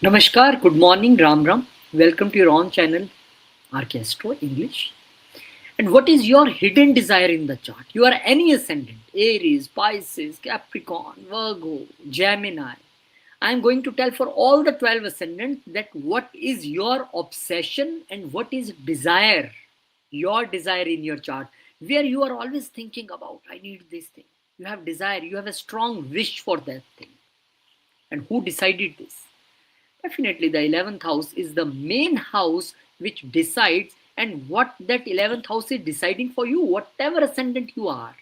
Namaskar, good morning, Ram Ram. Welcome to your own channel, Orchestro English. And what is your hidden desire in the chart? You are any ascendant, Aries, Pisces, Capricorn, Virgo, Gemini. I am going to tell for all the 12 ascendants that what is your obsession and what is desire, your desire in your chart, where you are always thinking about, I need this thing. You have desire, you have a strong wish for that thing. And who decided this? Definitely, the 11th house is the main house which decides, and what that 11th house is deciding for you, whatever ascendant you are.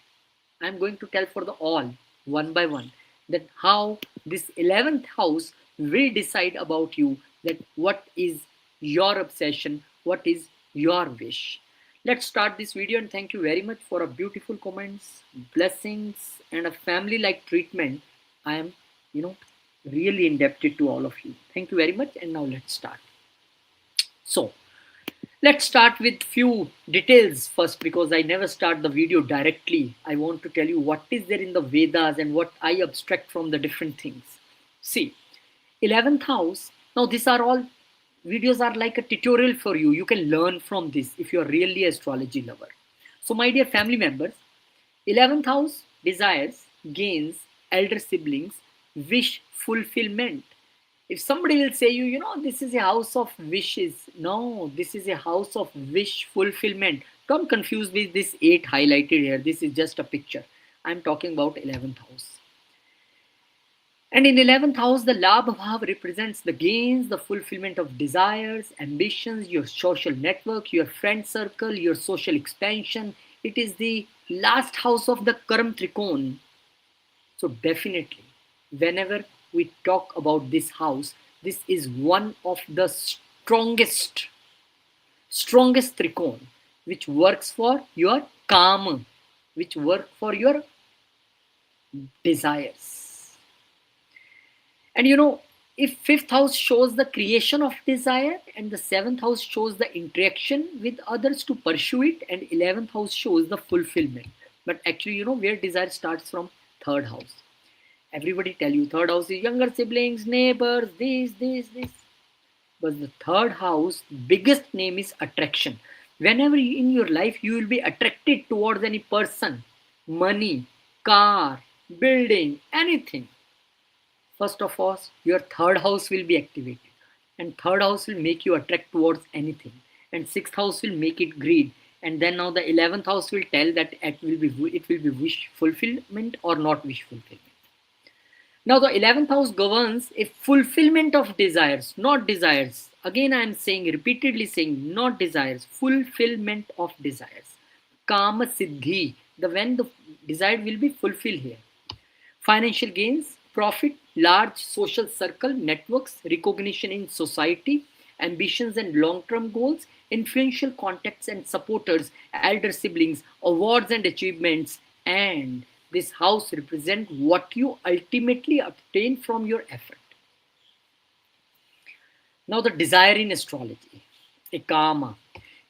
I'm going to tell for the all, one by one, that how this 11th house will decide about you, that what is your obsession, what is your wish. Let's start this video, and thank you very much for a beautiful comments, blessings, and a family like treatment. I am, you know, really indebted to all of you. Thank you very much, and now let's start. So let's start with few details first, because I never start the video directly. I want to tell you what is there in the Vedas and what I abstract from the different things. See, 11th house, now these are all videos are like a tutorial for you. You can learn from this if you're really an astrology lover. So my dear family members, 11th house desires, gains, elder siblings, wish fulfillment. If somebody will say this is a house of wishes. No, this is a house of wish fulfillment. Don't confuse with this 8 highlighted here. This is just a picture. I'm talking about 11th house. And in 11th house, the Labha Bhav represents the gains, the fulfillment of desires, ambitions, your social network, your friend circle, your social expansion. It is the last house of the Karam Trikon. So definitely, whenever we talk about this house, this is one of the strongest Trikon, which works for your karma, which work for your desires. And if 5th house shows the creation of desire and the 7th house shows the interaction with others to pursue it, and 11th house shows the fulfillment. But actually, where desire starts from? 3rd house. Everybody tell you 3rd house is younger siblings, neighbors, this. But the 3rd house, biggest name is attraction. Whenever in your life you will be attracted towards any person, money, car, building, anything. First of all, your 3rd house will be activated, and 3rd house will make you attract towards anything, and 6th house will make it greed, and then now the 11th house will tell that it will be wish fulfillment or not wish fulfillment. Now the 11th house governs a fulfillment of desires, not desires. Again, I am saying, repeatedly saying, not desires, fulfillment of desires. Kama siddhi, when the desire will be fulfilled here. Financial gains, profit, large social circle, networks, recognition in society, ambitions and long-term goals, influential contacts and supporters, elder siblings, awards and achievements, and this house represents what you ultimately obtain from your effort. Now the desire in astrology, a karma.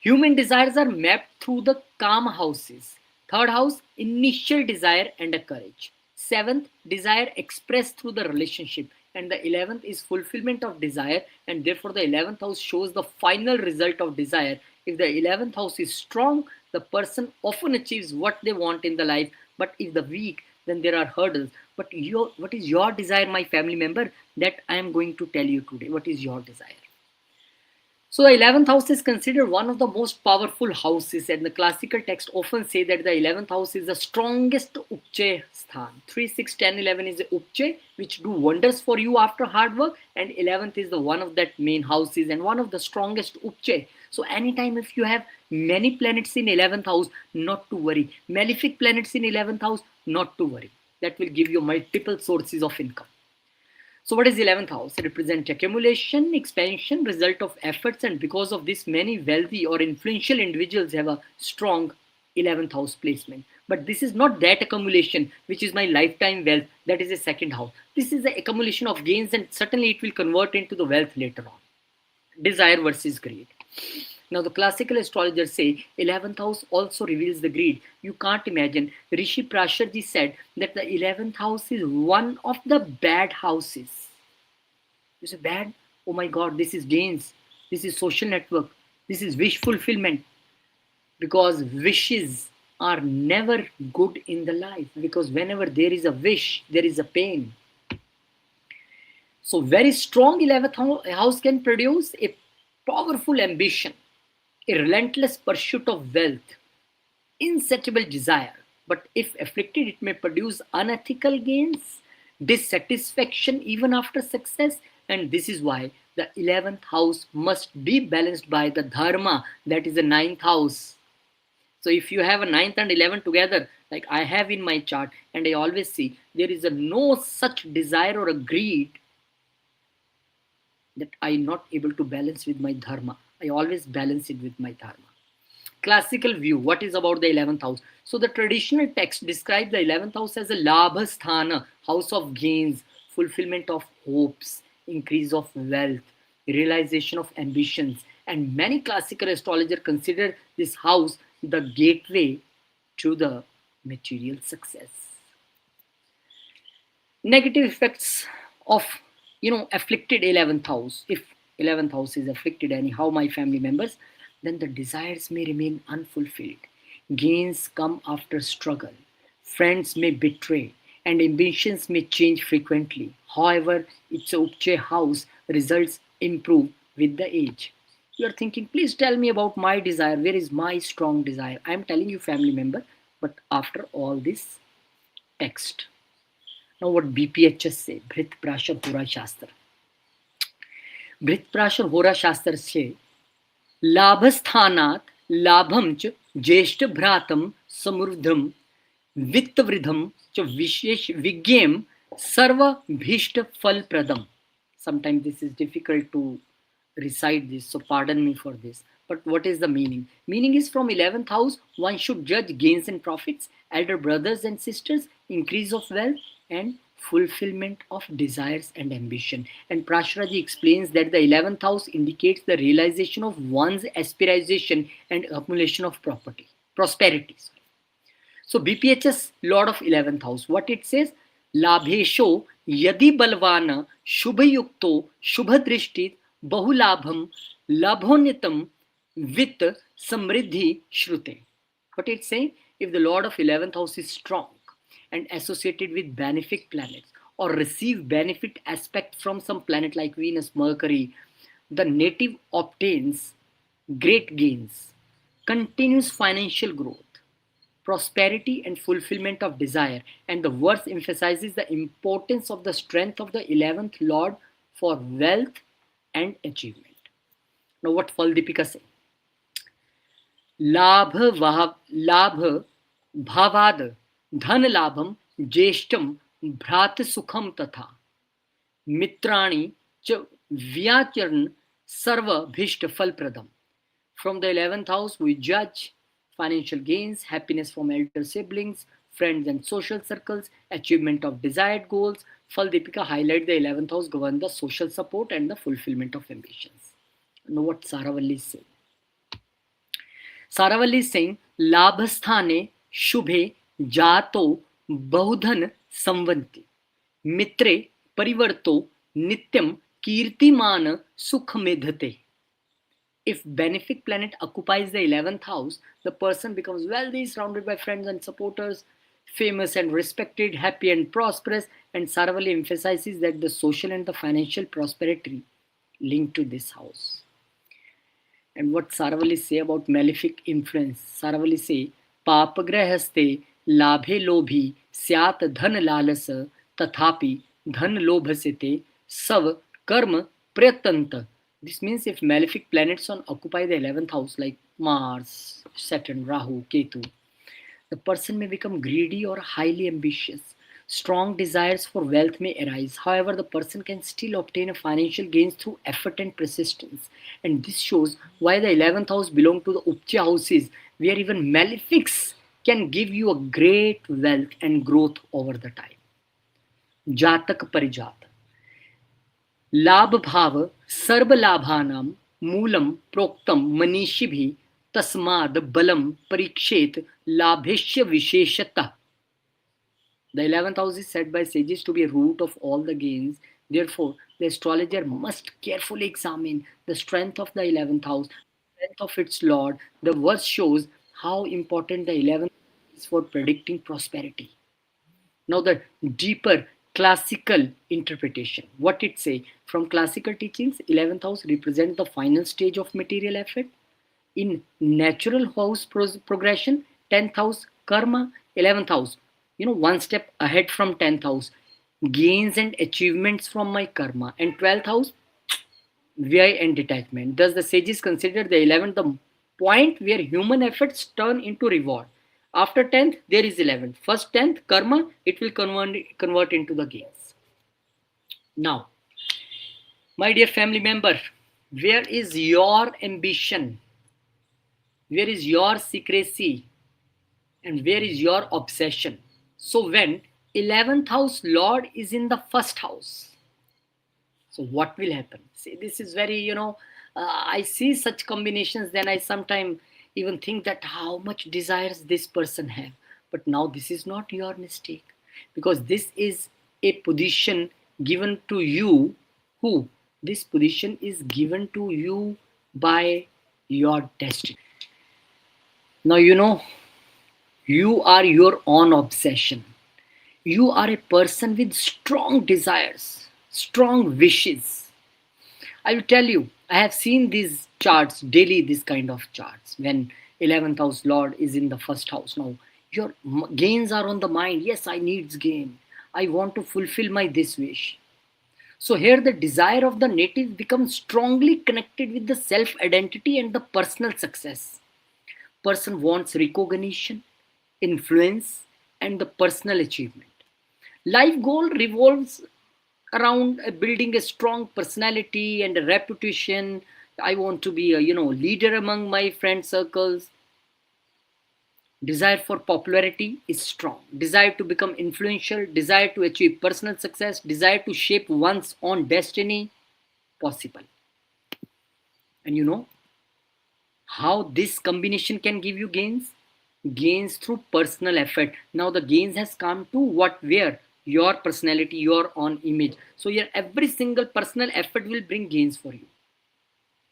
Human desires are mapped through the karma houses. 3rd house, initial desire and a courage. 7th, desire expressed through the relationship. And the 11th is fulfillment of desire, and therefore the 11th house shows the final result of desire. If the 11th house is strong, the person often achieves what they want in the life. But if the weak, then there are hurdles. But what is your desire, my family member? That I am going to tell you today. What is your desire? So the 11th house is considered one of the most powerful houses, and the classical text often say that the 11th house is the strongest Upche sthan. 3, 6, 10, 11 is the Upche, which do wonders for you after hard work, and 11th is the one of that main houses and one of the strongest Upche. So anytime if you have many planets in 11th house, not to worry. Malefic planets in 11th house, not to worry. That will give you multiple sources of income. So what is the 11th house? It represents accumulation, expansion, result of efforts, and because of this, many wealthy or influential individuals have a strong 11th house placement. But this is not that accumulation, which is my lifetime wealth. That is a 2nd house. This is the accumulation of gains, and certainly it will convert into the wealth later on. Desire versus greed. Now the classical astrologers say 11th house also reveals the greed. You can't imagine. Rishi Prasharji said that the 11th house is one of the bad houses. You say bad? oh my god, this is gains, this is social network, this is wish fulfillment. Because wishes are never good in the life, because whenever there is a wish, there is a pain. So very strong 11th house can produce a powerful ambition, a relentless pursuit of wealth, insatiable desire. But if afflicted, it may produce unethical gains, dissatisfaction even after success. And this is why the 11th house must be balanced by the dharma, that is the 9th house. So if you have a 9th and 11th together, like I have in my chart, and I always see there is a no such desire or a greed that I'm not able to balance with my dharma. I always balance it with my dharma. Classical view, what is about the 11th house? So the traditional text describes the 11th house as a labhasthana, house of gains, fulfillment of hopes, increase of wealth, realization of ambitions. And many classical astrologers consider this house the gateway to the material success. Negative effects of afflicted 11th house. If 11th house is afflicted anyhow, my family members, then the desires may remain unfulfilled. Gains come after struggle. Friends may betray, and ambitions may change frequently. However, its Upche house results improve with the age. You are thinking, please tell me about my desire. Where is my strong desire? I am telling you, family member, but after all this text. Now, what BPHS say? Bhrit Prashar Hora Shastra. Bhrit Prashar Hora Shastra say, लाभस्थानात् लाभम च ज्येष्ठ भ्रातम समृद्धम वित्तवृद्धम च विशेष विज्ञेम सर्वभीष्ट फलप्रदम. Sometimes this is difficult to recite this, so pardon me for this. But what is the meaning? Meaning is from 11th house, one should judge gains and profits, elder brothers and sisters, increase of wealth, and fulfillment of desires and ambition. And Prasharaji explains that the 11th house indicates the realization of one's aspiration and accumulation of prosperity. So BPHS, Lord of 11th house, what it says? Labhesho yadi balvana shubhayukto shubhadrishtit bahulabham labhonitam vit samriddhi shrute. What it saying? If the Lord of 11th house is strong and associated with benefic planets, or receive benefit aspect from some planet like Venus, Mercury, the native obtains great gains, continuous financial growth, prosperity and fulfillment of desire. And the verse emphasizes the importance of the strength of the 11th Lord for wealth and achievement. Now what Faldipika say? लाभ भावाद धन लाभम ज्येष्ठम भ्रात सुखम तथा मित्राणि च व्याचरण सर्वभीष्ट फलप्रदम. From the 11th house we judge financial gains, happiness from elder siblings, friends and social circles, achievement of desired goals. Faldipika highlight the 11th house govern the social support and the fulfillment of ambitions. Now what Saravalli is saying? Saravalli is saying, Labhasthane Shubhe Jato Bahudhan Samvanti Mitre Parivarto Nityam Kirtimana Sukh Medhate. If benefic planet occupies the 11th house, the person becomes wealthy, surrounded by friends and supporters, famous and respected, happy and prosperous. And Saravalli emphasizes that the social and the financial prosperity linked to this house. And what Saravalli say about malefic influence? Saravalli say, Papagrahaste labhe lobhi syat dhan lalasa tathapi dhan lobhasite sav karma prayatanta. This means if malefic planets occupy the 11th house like Mars, Saturn, Rahu, Ketu, the person may become greedy or highly ambitious. Strong desires for wealth may arise. However, the person can still obtain a financial gains through effort and persistence. And this shows why the 11th house belongs to the Upcha houses, where even malefics can give you a great wealth and growth over the time. Jatak Parijat. Labh bhav sarva labhanam moolam proktam manishibhi tasmad balam parikshet labheshya visheshata. The 11th house is said by sages to be a root of all the gains. Therefore, The astrologer must carefully examine the strength of the 11th house, strength of its lord. The verse shows how important the 11th is for predicting prosperity. Now the deeper classical interpretation, what it say from classical teachings, 11th house represents the final stage of material effort. In natural house progression, 10th house karma, 11th house, one step ahead from 10th house, gains and achievements from my karma, and 12th house, VI and detachment. Thus, the sages consider the 11th the point where human efforts turn into reward. After 10th, there is 11th. First 10th, karma, it will convert into the gains. Now, my dear family member, where is your ambition? Where is your secrecy? And where is your obsession? So, when 11th house Lord is in the first house, so what will happen? See, this is very, I see such combinations, then I sometimes even think that how much desires this person have. But now this is not your mistake, because this is a position given to you. Who? This position is given to you by your destiny. Now you are your own obsession. You are a person with strong desires, strong wishes. I will tell you, I have seen these charts daily, this kind of charts. When 11th house Lord is in the first house, now your gains are on the mind. Yes, I needs gain. I want to fulfill my this wish. So here the desire of the native becomes strongly connected with the self identity and the personal success. Person wants recognition, influence, and the personal achievement. Life goal revolves around building a strong personality and a reputation. I want to be a leader among my friend circles. Desire for popularity is strong. Desire to become influential, desire to achieve personal success, desire to shape one's own destiny possible. And how this combination can give you gains? Gains through personal effort. Now the gains has come to what? Where? Your personality, your own image. So your every single personal effort will bring gains for you.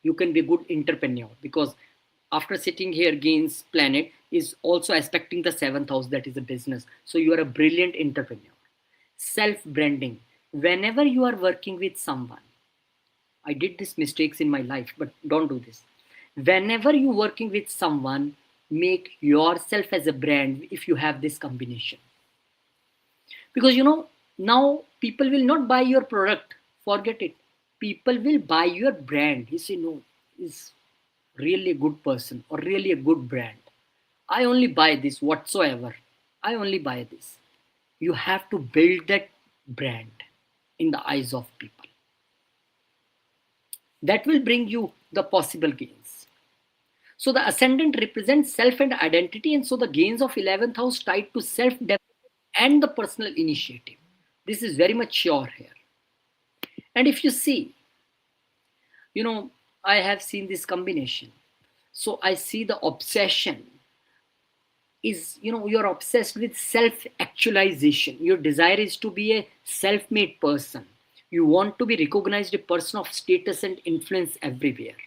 You can be a good entrepreneur, because after sitting here, gains planet is also aspecting the 7th house, that is a business. So you are a brilliant entrepreneur. Self branding. Whenever you are working with someone, I did these mistakes in my life, but don't do this. Whenever you're working with someone, make yourself as a brand if you have this combination. Because now people will not buy your product, forget it. People will buy your brand. You say, no, is really a good person or really a good brand. I only buy this whatsoever. I only buy this. You have to build that brand in the eyes of people. That will bring you the possible gains. So the ascendant represents self and identity, and so the gains of 11th house tied to self development and the personal initiative. This is very much sure here. And if you see, I have seen this combination. So I see the obsession is, you're obsessed with self actualization. Your desire is to be a self made person. You want to be recognized a person of status and influence everywhere.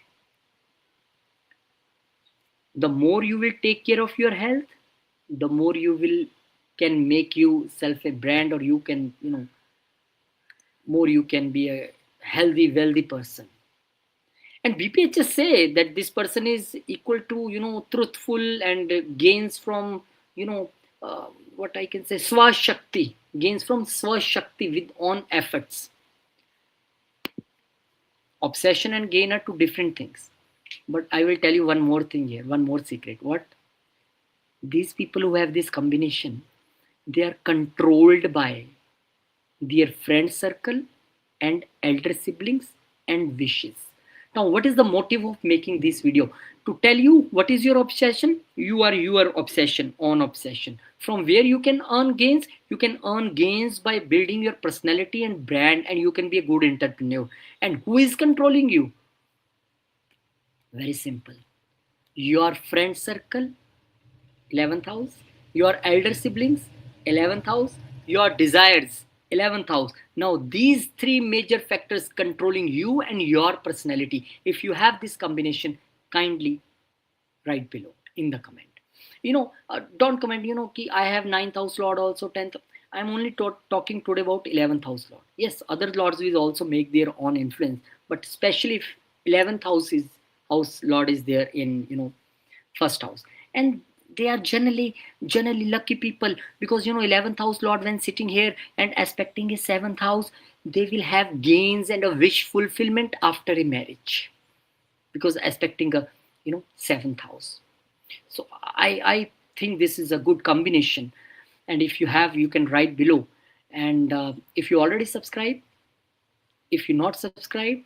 The more you will take care of your health, the more you will can make you self a brand, or you can, more you can be a healthy, wealthy person. And BPHS say that this person is equal to, truthful and gains from, what I can say, Swashakti, gains from Swashakti with own efforts. Obsession and gain are two different things. But I will tell you one more thing here, one more secret. What? These people who have this combination, they are controlled by their friend circle and elder siblings and wishes. Now, what is the motive of making this video? To tell you what is your obsession. You are your obsession, own obsession. From where you can earn gains, you can earn gains by building your personality and brand, and you can be a good entrepreneur. And who is controlling you? Very simple. Your friend circle, 11th house, your elder siblings, 11th house, your desires, 11th house. Now these three major factors controlling you and your personality. If you have this combination, kindly write below in the comment. Don't comment, ki I have 9th house lord also 10th. I'm only talking today about 11th house lord. Yes, other lords will also make their own influence, but especially if 11th house lord is there in first house, and they are generally lucky people, because 11th house lord when sitting here and aspecting a 7th house, they will have gains and a wish fulfillment after a marriage, because aspecting a 7th house. So I think this is a good combination, and if you have, you can write below. And if you already subscribe, if you not subscribe,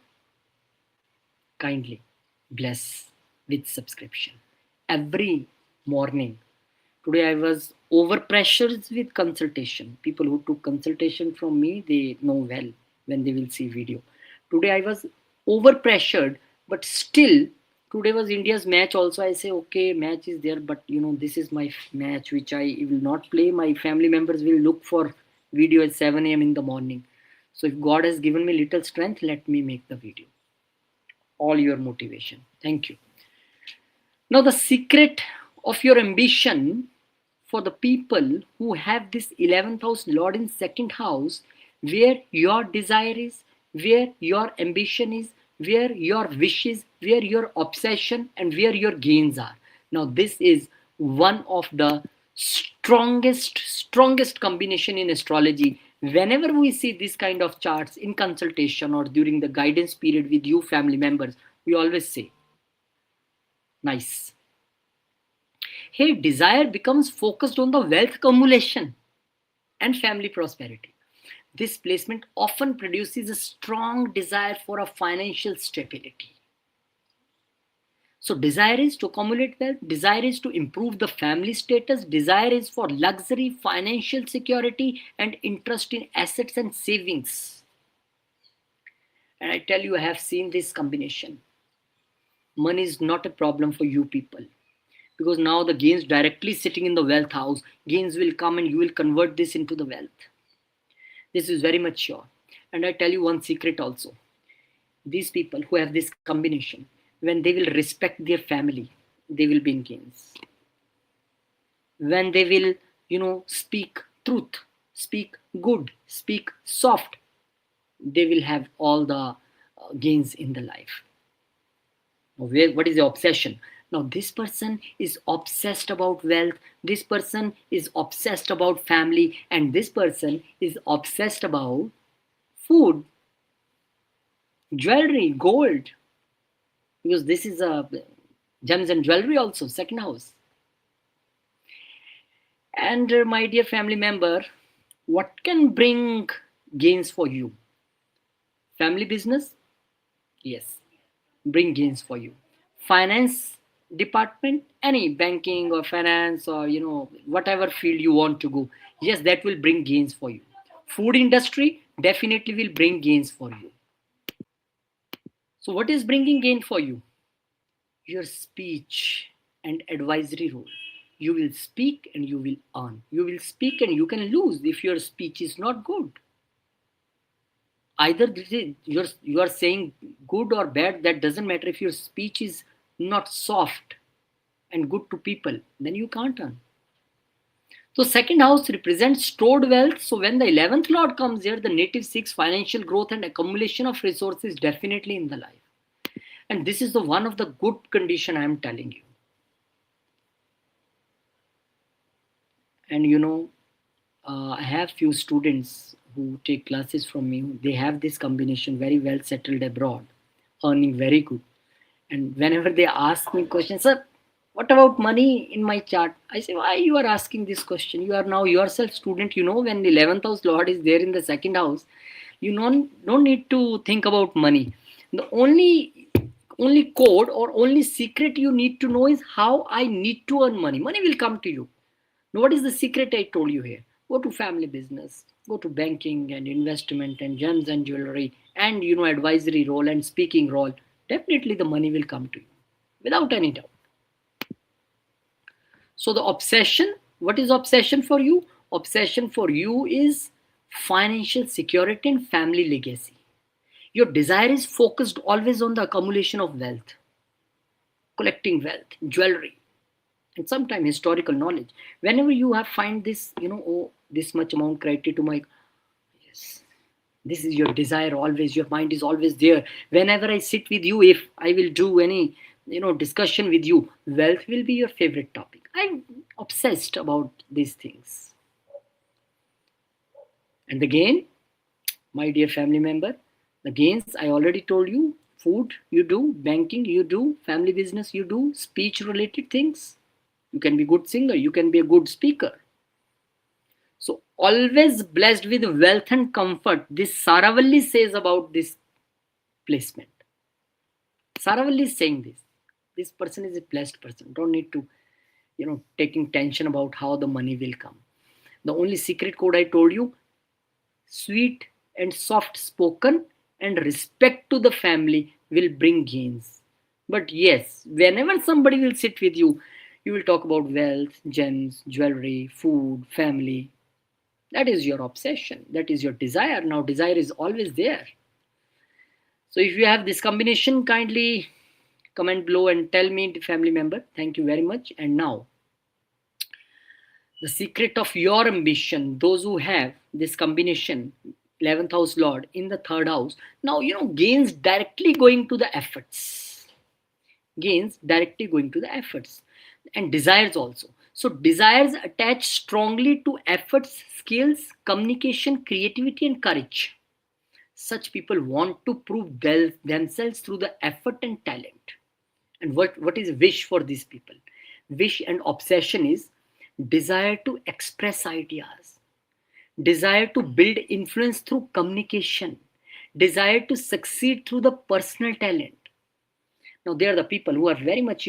kindly bless with subscription every morning. Today I was over pressured with consultation. People who took consultation from me, they know well when they will see video. Today I was over pressured, but still today was India's match also. I say okay, match is there, but this is my match which I will not play. My family members will look for video at 7 a.m. in the morning. So if God has given me little strength, let me make the video. All your motivation. Thank you. Now the secret of your ambition, for the people who have this 11th house lord in second house, where your desire is, where your ambition is, where your wish is, where your obsession and where your gains are. Now this is one of the strongest combination in astrology. Whenever we see this kind of charts in consultation or during the guidance period with you family members, we always say, nice. Here, desire becomes focused on the wealth accumulation and family prosperity. This placement often produces a strong desire for a financial stability. So desire is to accumulate wealth, desire is to improve the family status, desire is for luxury, financial security, and interest in assets and savings. And I tell you, I have seen this combination. Money is not a problem for you people, because now the gains directly sitting in the wealth house, gains will come and you will convert this into the wealth. This is very much sure. And I tell you one secret also. These people who have this combination, when they will respect their family, they will be in gains. When they will, speak truth, speak good, speak soft, they will have all the gains in the life. What is the obsession? Now this person is obsessed about wealth, this person is obsessed about family, and this person is obsessed about food, jewelry, gold, because this is a gems and jewelry also, second house. And my dear family member, what can bring gains for you? Family business? Yes, bring gains for you. Finance department, any banking or finance or whatever field you want to go, yes, that will bring gains for you. Food industry definitely will bring gains for you. So what is bringing gain for you? Your speech and advisory role. You will speak and you will earn. You will speak and you can lose if your speech is not good. Either you are saying good or bad, that doesn't matter. If your speech is not soft and good to people, then you can't earn. So second house represents stored wealth. So when the 11th lord comes here, the native seeks financial growth and accumulation of resources definitely in the life. And this is the one of the good condition I am telling you. And I have few students who take classes from me. They have this combination, very well settled abroad, earning very good. And whenever they ask me questions, sir, what about money in my chart? I say, why you are asking this question? You are now yourself student. When the 11th house lord is there in the second house, you don't need to think about money. The only code or only secret you need to know is how I need to earn money. Money will come to you. Now, what is the secret I told you here? Go to family business, go to banking and investment and gems and jewelry and advisory role and speaking role. Definitely the money will come to you without any doubt. So the obsession, what is obsession for you? Obsession for you is financial security and family legacy. Your desire is focused always on the accumulation of wealth, collecting wealth, jewelry, and sometimes historical knowledge. Whenever you have find this, oh, this much amount credited to my, yes, this is your desire always. Your mind is always there. Whenever I sit with you, if I will do any, discussion with you, wealth will be your favorite topic. I'm obsessed about these things. And again, my dear family member, the gains I already told you: food you do, banking you do, family business you do, speech related things. You can be good singer, you can be a good speaker. So always blessed with wealth and comfort. This Saravalli says about this placement. Saravalli is saying this. This person is a blessed person. Don't need to, taking tension about how the money will come. The only secret code I told you: sweet and soft spoken and respect to the family will bring gains. But yes, whenever somebody will sit with you, you will talk about wealth, gems, jewelry, food, family. That is your obsession. That is your desire. Now, desire is always there. So, if you have this combination, kindly comment below and tell me, family member. Thank you very much. And now, the secret of your ambition, those who have this combination, 11th house lord in the third house, now, gains directly going to the efforts. Gains directly going to the efforts and desires also. So desires attach strongly to efforts, skills, communication, creativity, and courage. Such people want to prove themselves through the effort and talent. And what is wish for these people? Wish and obsession is desire to express ideas, desire to build influence through communication, desire to succeed through the personal talent. Now, they are the people who are very much,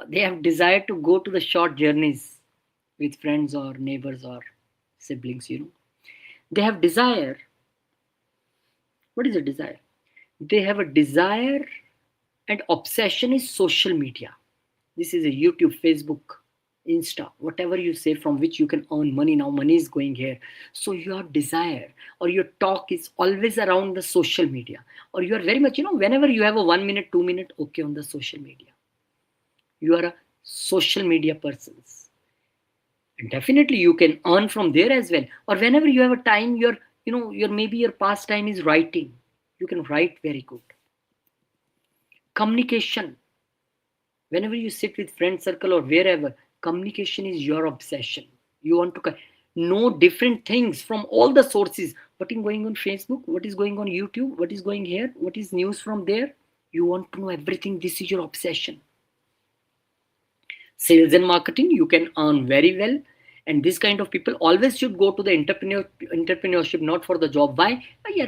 they have desire to go to the short journeys with friends or neighbors or siblings. They have desire. What is a desire? They have a desire and obsession is social media. This is a YouTube, Facebook, Insta, whatever you say from which you can earn money. Now money is going here. So your desire or your talk is always around the social media. Or you are very much, whenever you have a 1 minute, 2 minute, okay on the social media. You are a social media persons. And definitely you can earn from there as well. Or whenever you have a time, maybe your pastime is writing. You can write very good. Communication. Whenever you sit with friend circle or wherever, communication is your obsession. You want to know different things from all the sources. What is going on Facebook? What is going on YouTube? What is going here? What is news from there? You want to know everything. This is your obsession. Sales and marketing, you can earn very well. And this kind of people always should go to the entrepreneurship, not for the job. Why?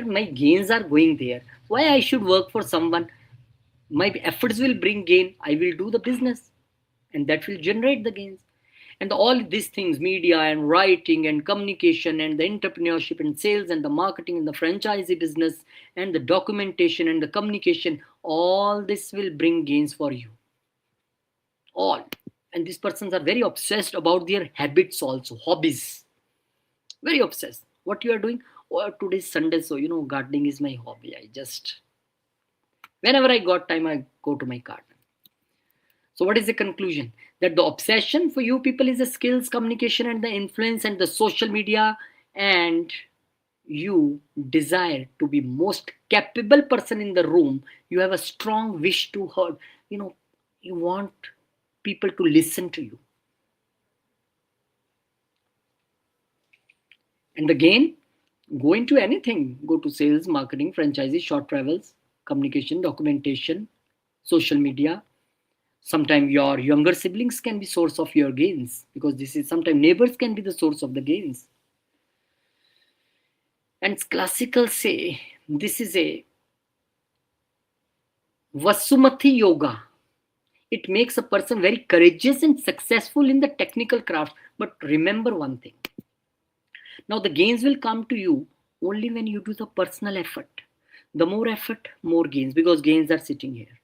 My gains are going there. Why I should work for someone? My efforts will bring gain. I will do the business and that will generate the gains. And all these things, media and writing and communication and the entrepreneurship and sales and the marketing and the franchisee business and the documentation and the communication, all this will bring gains for you. All. And these persons are very obsessed about their habits also, hobbies. Very obsessed. What you are doing? Oh, today's Sunday, so gardening is my hobby. Whenever I got time, I go to my garden. So what is the conclusion? That the obsession for you people is the skills, communication, and the influence and the social media, and you desire to be most capable person in the room. You have a strong wish to heard. You want people to listen to you. And again, go into anything. Go to sales, marketing, franchises, short travels, communication, documentation, social media. Sometimes your younger siblings can be source of your gains, because this is sometimes neighbors can be the source of the gains. And classical say this is a Vasumati yoga. It makes a person very courageous and successful in the technical craft. But remember one thing. Now the gains will come to you only when you do the personal effort. The more effort, more gains, because gains are sitting here.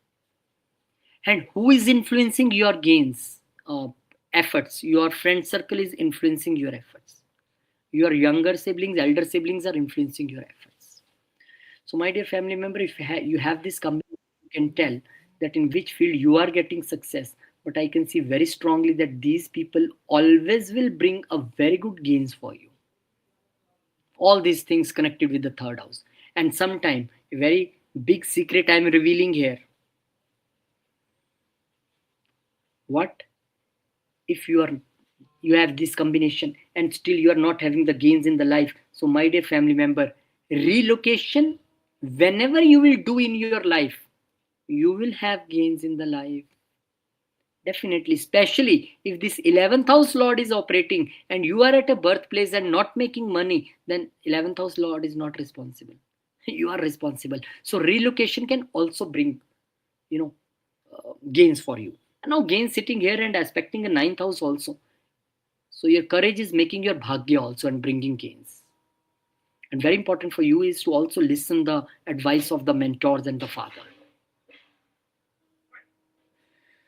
And who is influencing your gains, efforts? Your friend circle is influencing your efforts. Your younger siblings, elder siblings are influencing your efforts. So, my dear family member, if you have this combination, you can tell that in which field you are getting success. But I can see very strongly that these people always will bring a very good gains for you. All these things connected with the third house. And sometime, a very big secret I'm revealing here. What if you have this combination and still you are not having the gains in the life? So my dear family member, relocation, whenever you will do in your life, you will have gains in the life. Definitely, especially if this 11th house lord is operating and you are at a birthplace and not making money, then 11th house lord is not responsible. You are responsible. So relocation can also bring, you know, gains for you. And now gains sitting here and aspecting a ninth house also. So your courage is making your bhagya also and bringing gains. And very important for you is to also listen the advice of the mentors and the father.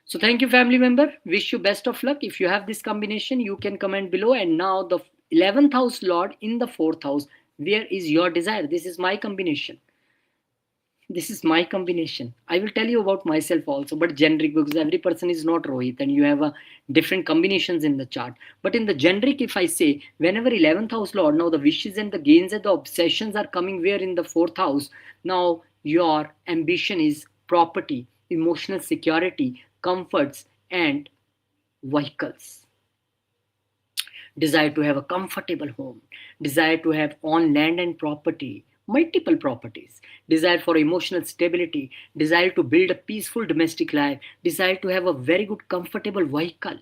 So thank you, family member. Wish you best of luck. If you have this combination, you can comment below. And now the 11th house lord in the 4th house. Where is your desire? This is my combination. This is my combination. I will tell you about myself also, but generic, because every person is not Rohit and you have a different combinations in the chart. But in the generic, if I say whenever 11th house lord, now the wishes and the gains and the obsessions are coming where in the 4th house. Now your ambition is property, emotional security, comforts, and vehicles. Desire to have a comfortable home, desire to have on land and property, multiple properties, desire for emotional stability, desire to build a peaceful domestic life, desire to have a very good comfortable vehicles.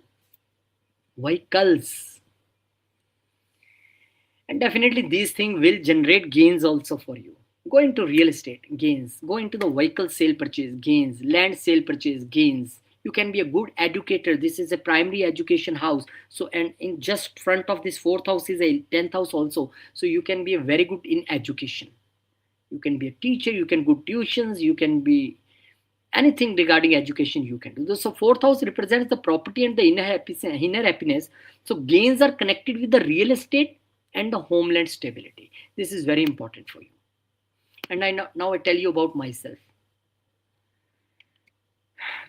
And definitely these things will generate gains also for you. Go into real estate, gains. Go into the vehicle sale purchase, gains. Land sale purchase, gains. You can be a good educator. This is a primary education house. So, and in just front of this 4th house is a 10th house also. So you can be a very good in education. You can be a teacher, you can go tuitions, you can be anything regarding education you can do. So 4th house represents the property and the inner happiness. So gains are connected with the real estate and the homeland stability. This is very important for you. And now I tell you about myself.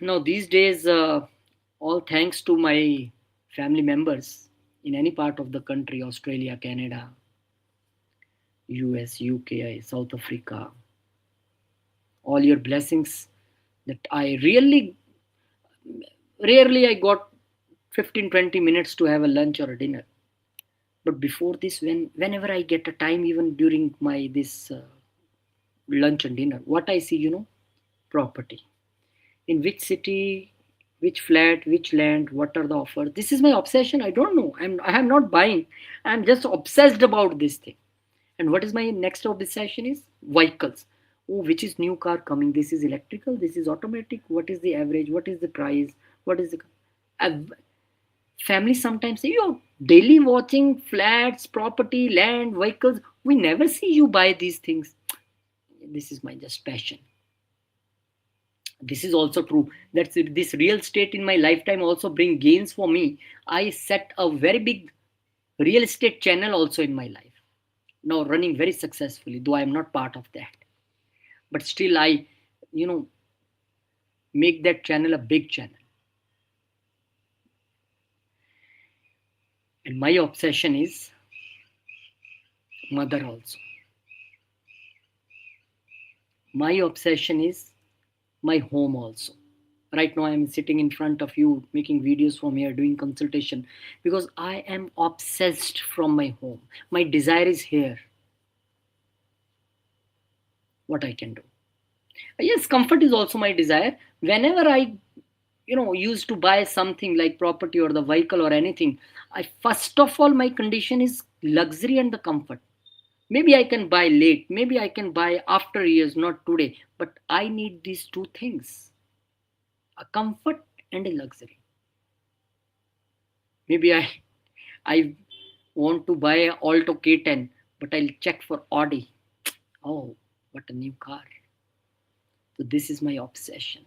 Now these days, all thanks to my family members in any part of the country, Australia, Canada, US, UK, South Africa, all your blessings that I really rarely I got 15-20 minutes to have a lunch or a dinner. But before this, whenever I get a time, even during my this lunch and dinner, what I see, property. In which city, which flat, which land, what are the offers. This is my obsession. I don't know. I am not buying. I'm just obsessed about this thing. And what is my next obsession is vehicles. Oh, which is new car coming? This is electrical. This is automatic. What is the average? What is the price? What is the uh, family sometimes say, you're daily watching flats, property, land, vehicles. We never see you buy these things. This is my just passion. This is also true that this real estate in my lifetime also bring gains for me. I set a very big real estate channel also in my life, now running very successfully, though I am not part of that, but still I you know make that channel a big channel. And my obsession is mother also. My obsession is my home also. Right now I am sitting in front of you making videos from here, doing consultation, because I am obsessed from my home. My desire is here. What I can do. Yes, comfort is also my desire. Whenever I used to buy something like property or the vehicle or anything, I first of all my condition is luxury and the comfort. Maybe I can buy late, maybe I can buy after years, not today, but I need these two things, a comfort and a luxury. Maybe I want to buy a Alto K10, but I'll check for Audi. Oh, what a new car. So this is my obsession.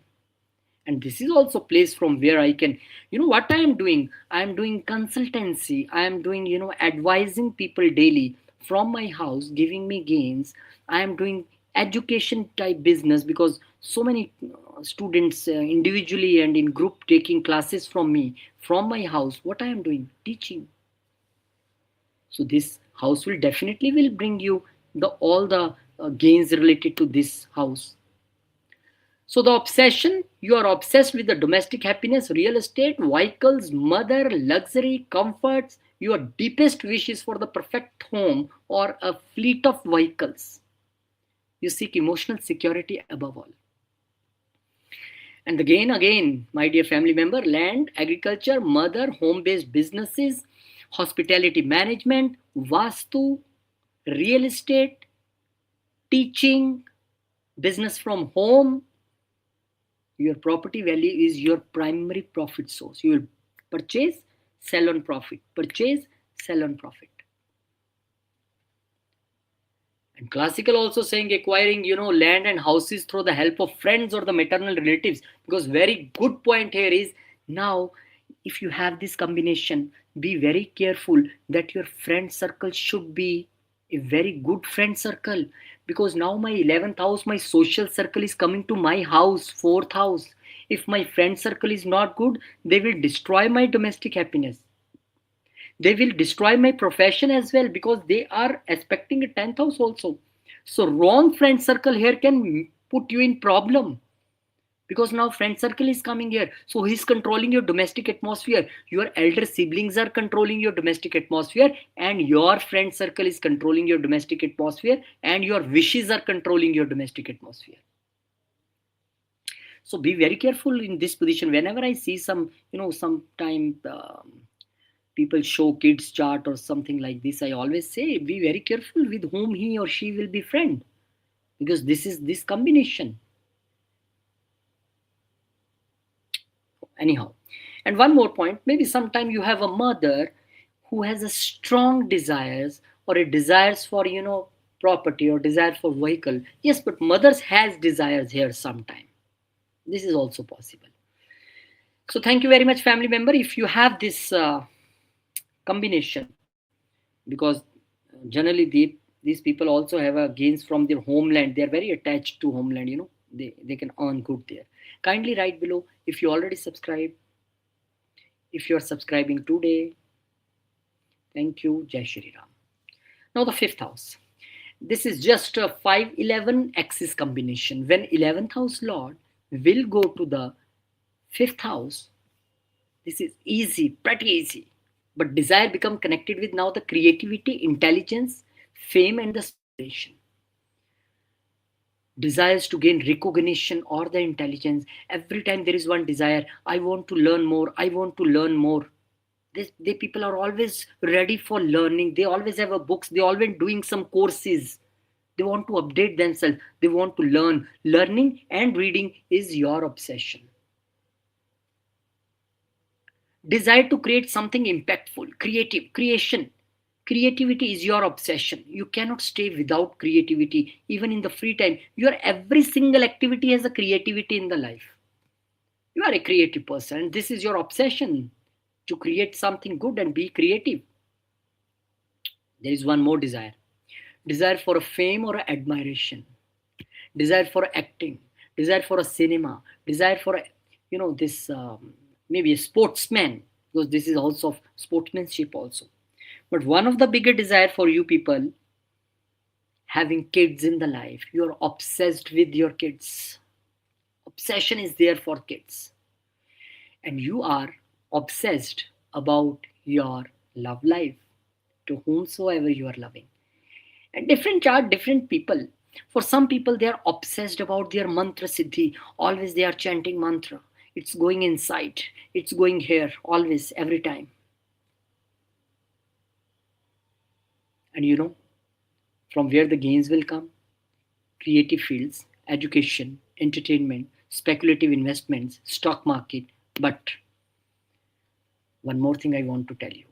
And this is also place from where I can, what I am doing. I am doing consultancy. I am doing, advising people daily from my house, giving me gains. I am doing education type business because so many students individually and in group taking classes from me from my house. What I am doing? Teaching. So this house will definitely will bring you the all the gains related to this house. So the obsession, you are obsessed with the domestic happiness, real estate, vehicles, mother, luxury, comforts. Your deepest wish is for the perfect home or a fleet of vehicles. You seek emotional security above all. And again, my dear family member, land, agriculture, mother, home-based businesses, hospitality management, vastu, real estate, teaching, business from home. Your property value is your primary profit source. You will purchase, sell on profit, purchase, sell on profit. And classical also saying acquiring, land and houses through the help of friends or the maternal relatives. Because very good point here is now, if you have this combination, be very careful that your friend circle should be a very good friend circle. Because now my 11th house, my social circle is coming to my house, 4th house. If my friend circle is not good, they will destroy my domestic happiness. They will destroy my profession as well because they are expecting a 10th house also. So wrong friend circle here can put you in problem because now friend circle is coming here. So he's controlling your domestic atmosphere. Your elder siblings are controlling your domestic atmosphere, and your friend circle is controlling your domestic atmosphere, and your wishes are controlling your domestic atmosphere. So be very careful in this position. Whenever I see some, sometime people show kids chart or something like this, I always say be very careful with whom he or she will be friend, because this is this combination. Anyhow, and one more point, maybe sometime you have a mother who has a strong desires or a desires for property or desire for vehicle. Yes, but mothers has desires here sometime. This is also possible. So thank you very much, family member, if you have this combination, because generally these people also have a gains from their homeland. They are very attached to homeland. They can earn good there. Kindly write below if you already subscribe, if you are subscribing today. Thank you. Jai Shri Ram. Now the fifth house. This is just a 5-11 axis combination. When 11th house lord will go to the fifth house, this is easy, pretty easy. But desire become connected with now the creativity, intelligence, fame, and the celebration. Desires to gain recognition or the intelligence. Every time there is one desire, I want to learn more, I want to learn more. They people are always ready for learning. They always have a books. They always doing some courses. They want to update themselves. They want to learn. Learning and reading is your obsession. Desire to create something impactful, creative, creation. Creativity is your obsession. You cannot stay without creativity, even in the free time. Your every single activity has a creativity in the life. You are a creative person, and this is your obsession, to create something good and be creative. There is one more desire. Desire for a fame or a admiration. Desire for acting. Desire for a cinema. Desire for this maybe a sportsman, because this is also sportsmanship also. But one of the bigger desire for you people, having kids in the life. You are obsessed with your kids. Obsession is there for kids. And you are obsessed about your love life, to whomsoever you are loving. And different chart, different people. For some people, they are obsessed about their mantra siddhi. Always they are chanting mantra. It's going inside. It's going here. Always, every time. And from where the gains will come? Creative fields, education, entertainment, speculative investments, stock market. But one more thing I want to tell you.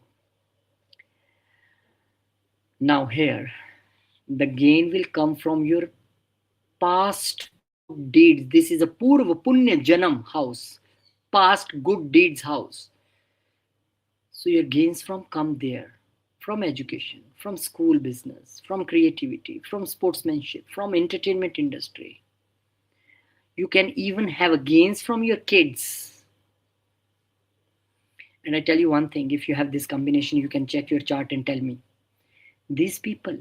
Now here, the gain will come from your past deeds. This is a Purva Punya Janam house, past good deeds house. So your gains from come there, from education, from school business, from creativity, from sportsmanship, from entertainment industry. You can even have gains from your kids. And I tell you one thing, if you have this combination, you can check your chart and tell me. These people,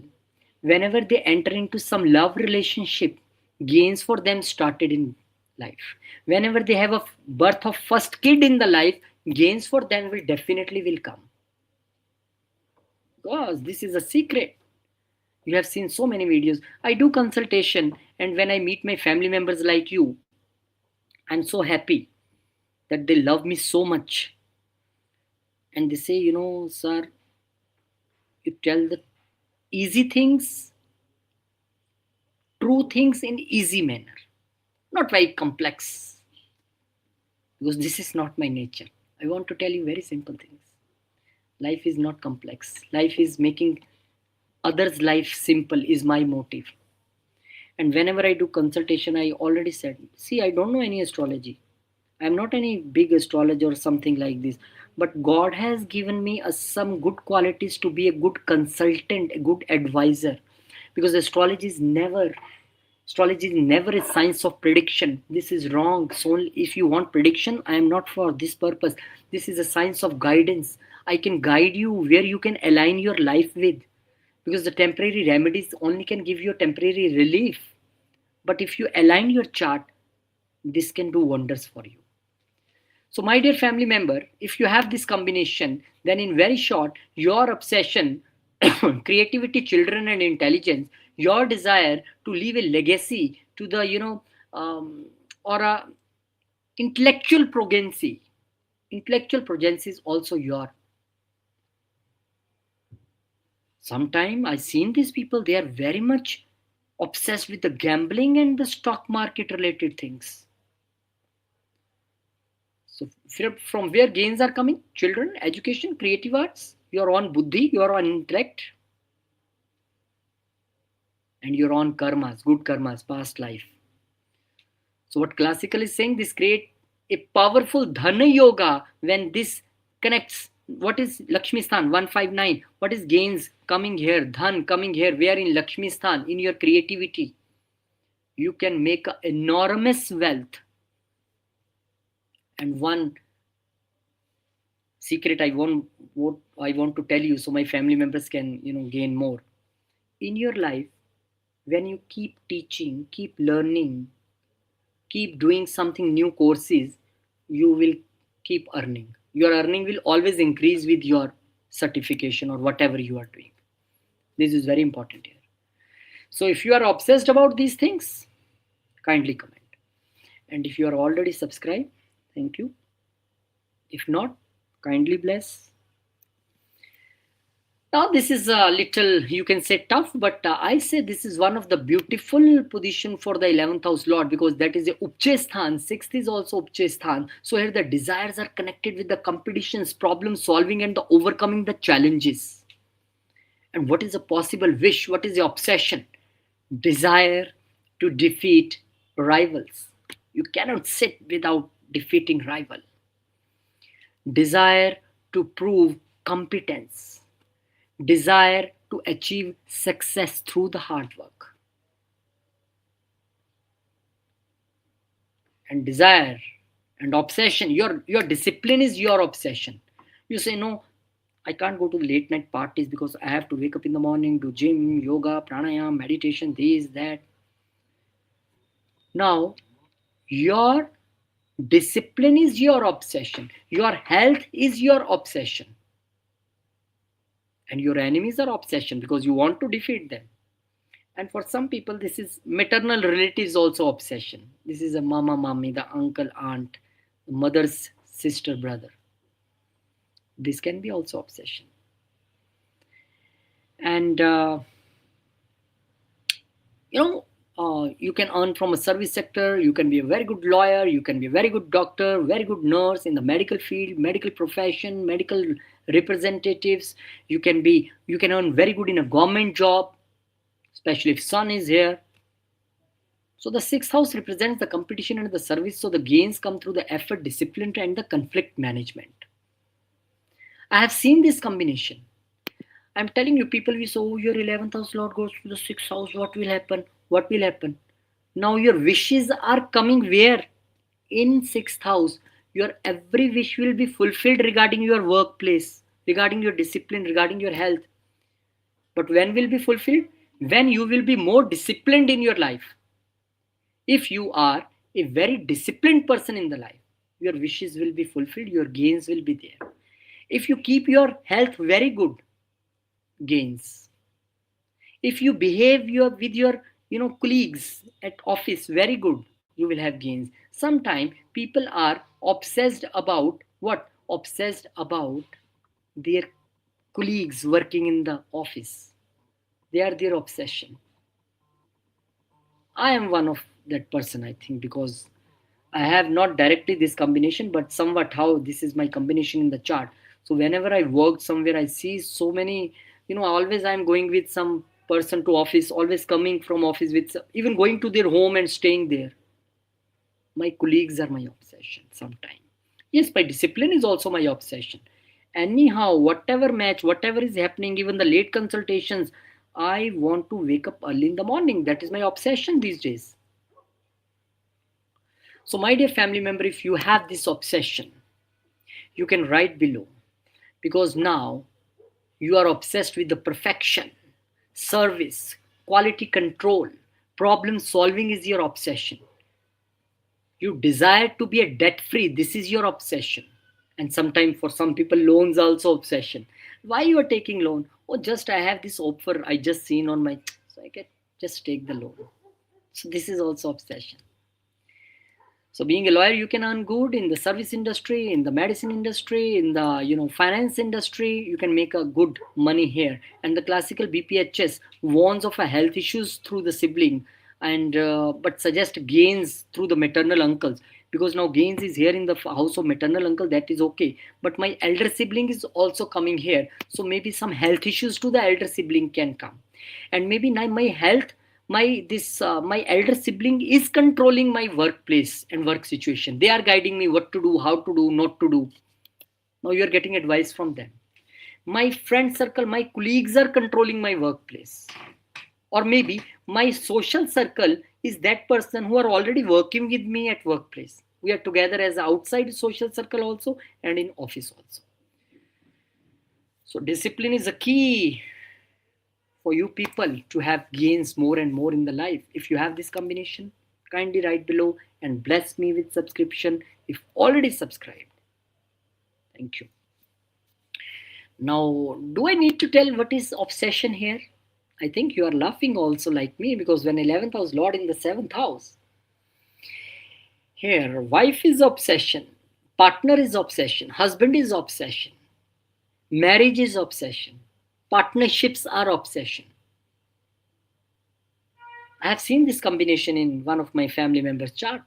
whenever they enter into some love relationship, gains for them started in life. Whenever they have a birth of first kid in the life, gains for them will definitely will come. Because this is a secret. You have seen so many videos. I do consultation, and when I meet my family members like you, I'm so happy that they love me so much. And they say, sir, you tell the easy things, true things in easy manner, not very complex. Because this is not my nature. I want to tell you very simple things. Life is not complex. Life is making others' life simple is my motive. And whenever I do consultation, I already said, see, I don't know any astrology. I'm not any big astrologer or something like this. But God has given me some good qualities to be a good consultant, a good advisor. Because astrology is never a science of prediction. This is wrong. So if you want prediction, I am not for this purpose. This is a science of guidance. I can guide you where you can align your life with. Because the temporary remedies only can give you a temporary relief. But if you align your chart, this can do wonders for you. So, my dear family member, if you have this combination, then in very short, your obsession, creativity, children, and intelligence, your desire to leave a legacy to the, or a intellectual progeny. Intellectual progeny is also your. Sometimes I've seen these people, they are very much obsessed with the gambling and the stock market related things. So from where gains are coming? Children, education, creative arts, your own buddhi, your own intellect, and your own karmas, good karmas, past life. So what classical is saying, this create a powerful dhana yoga when this connects. What is Lakshmi Sthan 159? What is gains coming here? Dhan coming here. Where in Lakshmi Sthan? In your creativity. You can make enormous wealth. And one secret I want to tell you so my family members can gain more. In your life, when you keep teaching, keep learning, keep doing something new courses, you will keep earning. Your earning will always increase with your certification or whatever you are doing. This is very important here. So if you are obsessed about these things, kindly comment. And if you are already subscribed, thank you. If not, kindly bless. Now this is a little, you can say tough, but I say this is one of the beautiful position for the 11th house lord, because that is a Upche Sthan. 6th is also Upche Sthan. So here the desires are connected with the competitions, problem solving, and the overcoming the challenges. And what is a possible wish? What is the obsession? Desire to defeat rivals. You cannot sit without defeating rival. Desire to prove competence. Desire to achieve success through the hard work. And desire and obsession. Your discipline is your obsession. You say, no, I can't go to the late night parties because I have to wake up in the morning, do gym, yoga, pranayama, meditation, this, that. Now, your discipline is your obsession. Your health is your obsession. And your enemies are obsession because you want to defeat them. And for some people, this is maternal relatives also obsession. This is a mama, mommy, the uncle, aunt, the mother's sister, brother. This can be also obsession. And you can earn from a service sector. You can be a very good lawyer. You can be a very good doctor, very good nurse in the medical field, medical profession, medical representatives. You can earn very good in a government job, especially if sun is here. So the sixth house represents the competition and the service. So the gains come through the effort, discipline, and the conflict management. I have seen this combination. I'm telling you, people will say, oh, your 11th house lord goes to the sixth house. What will happen? What will happen? Now your wishes are coming where? In sixth house. Your every wish will be fulfilled regarding your workplace, regarding your discipline, regarding your health. But when will be fulfilled? When you will be more disciplined in your life. If you are a very disciplined person in the life, your wishes will be fulfilled, your gains will be there. If you keep your health very good, gains. If you behave with your colleagues at office very good, you will have gains. Sometimes people are obsessed about what? Obsessed about their colleagues working in the office. They are their obsession. I am one of that person, I think, because I have not directly this combination, but somewhat how this is my combination in the chart. So whenever I work somewhere, I see so many, always I'm going with some person to office, always coming from office with, even going to their home and staying there. My colleagues are my obsession sometimes. Yes, my discipline is also my obsession. Anyhow, whatever match, whatever is happening, even the late consultations, I want to wake up early in the morning. That is my obsession these days. So, my dear family member, if you have this obsession, you can write below, because now you are obsessed with the perfection, service, quality control, problem solving is your obsession. You desire to be a debt free, this is your obsession. And sometimes for some people, loans also obsession. Why you are taking loan? Oh, just I have this offer I just seen on my, so I can just take the loan. So this is also obsession. So being a lawyer, you can earn good in the service industry, in the medicine industry, in the finance industry. You can make a good money here. And the classical BPHS warns of a health issues through the sibling, and but suggest gains through the maternal uncles, because now gains is here in the house of maternal uncle. That is okay, but my elder sibling is also coming here, so maybe some health issues to the elder sibling can come, and maybe now my health, my elder sibling is controlling my workplace and work situation. They are guiding me what to do, how to do, not to do. Now you are getting advice from them. My friend circle, my colleagues are controlling my workplace, or maybe my social circle is that person who are already working with me at workplace. We are together as outside social circle also, and in office also. So discipline is a key for you people to have gains more and more in the life. If you have this combination, kindly write below and bless me with subscription if already subscribed. Thank you. Now, do I need to tell what is obsession here? I think you are laughing also like me, because when 11th house lord in the 7th house, here wife is obsession, partner is obsession, husband is obsession, marriage is obsession, partnerships are obsession. I have seen this combination in one of my family members' chart.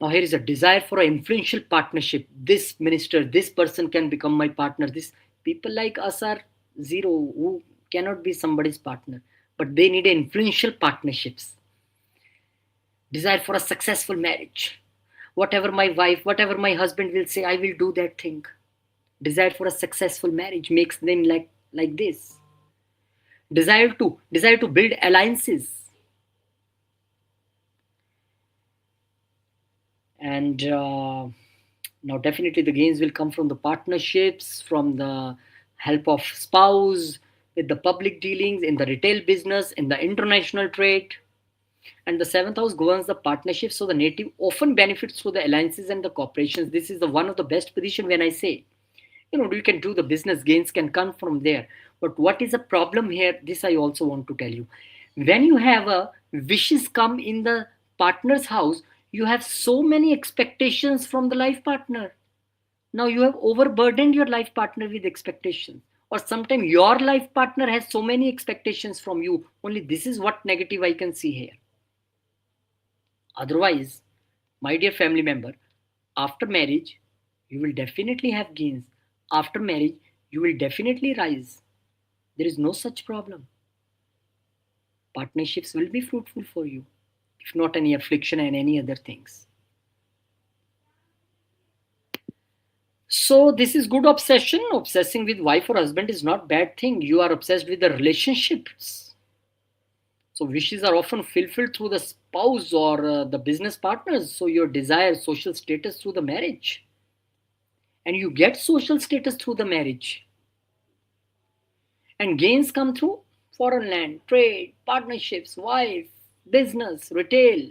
Now here is a desire for an influential partnership. This minister, this person can become my partner. This people like us are zero, who cannot be somebody's partner, but they need influential partnerships. Desire for a successful marriage. Whatever my wife, whatever my husband will say, I will do that thing. Desire for a successful marriage makes them like this. Desire to build alliances. And now definitely the gains will come from the partnerships, from the help of spouse, with the public dealings, in the retail business, in the international trade. And the 7th house governs the partnerships, so the native often benefits through the alliances and the corporations. This is the one of the best position. When I say, you can do the business, gains can come from there. But what is the problem here? This I also want to tell you. When you have a wishes come in the partner's house, you have so many expectations from the life partner. Now you have overburdened your life partner with expectations, or sometimes your life partner has so many expectations from you. Only this is what negative I can see here. Otherwise, my dear family member, after marriage, you will definitely have gains. After marriage, you will definitely rise. There is no such problem. partnerships will be fruitful for you, if not any affliction and any other things. So this is good obsession. Obsessing with wife or husband is not bad thing. You are obsessed with the relationships. So wishes are often fulfilled through the spouse or the business partners. So your desire social status through the marriage, and you get social status through the marriage. And gains come through foreign land, trade, partnerships, wife, business, retail.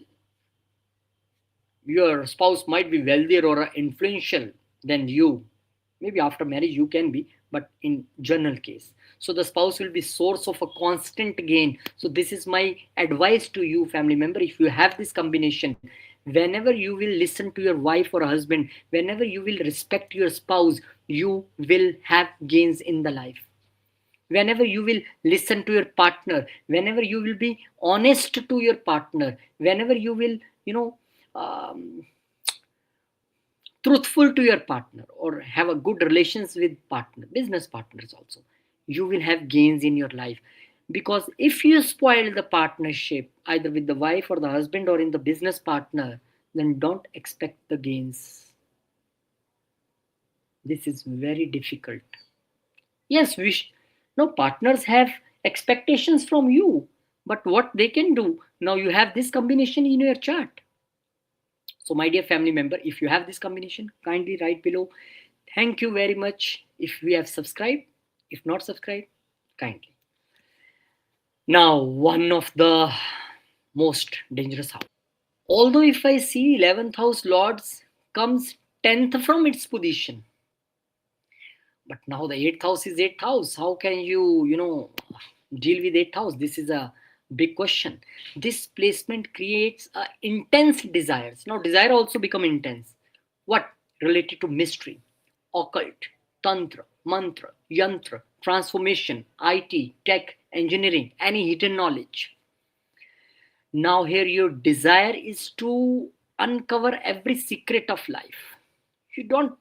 Your spouse might be wealthier or influential than you. Maybe after marriage you can be, but in general case. So the spouse will be source of a constant gain. So this is my advice to you, family member. If you have this combination, whenever you will listen to your wife or husband, whenever you will respect your spouse, you will have gains in the life. Whenever you will listen to your partner, whenever you will be honest to your partner, whenever you will, um, truthful to your partner or have a good relations with partner, business partners also, you will have gains in your life. Because if you spoil the partnership either with the wife or the husband or in the business partner, then don't expect the gains. This is very difficult. Yes, no, partners have expectations from you, but what they can do, now you have this combination in your chart. So my dear family member, if you have this combination, kindly write below. Thank you very much if we have subscribed. If not subscribed, kindly. Now, one of the most dangerous house. Although if I see 11th house lords comes 10th from its position, but now the 8th house is 8th house. How can you deal with 8th house? This is a big question. This placement creates intense desires. Now desire also become intense. What? Related to mystery, occult, tantra, mantra, yantra, transformation, IT, tech, engineering, any hidden knowledge. Now here your desire is to uncover every secret of life. You don't,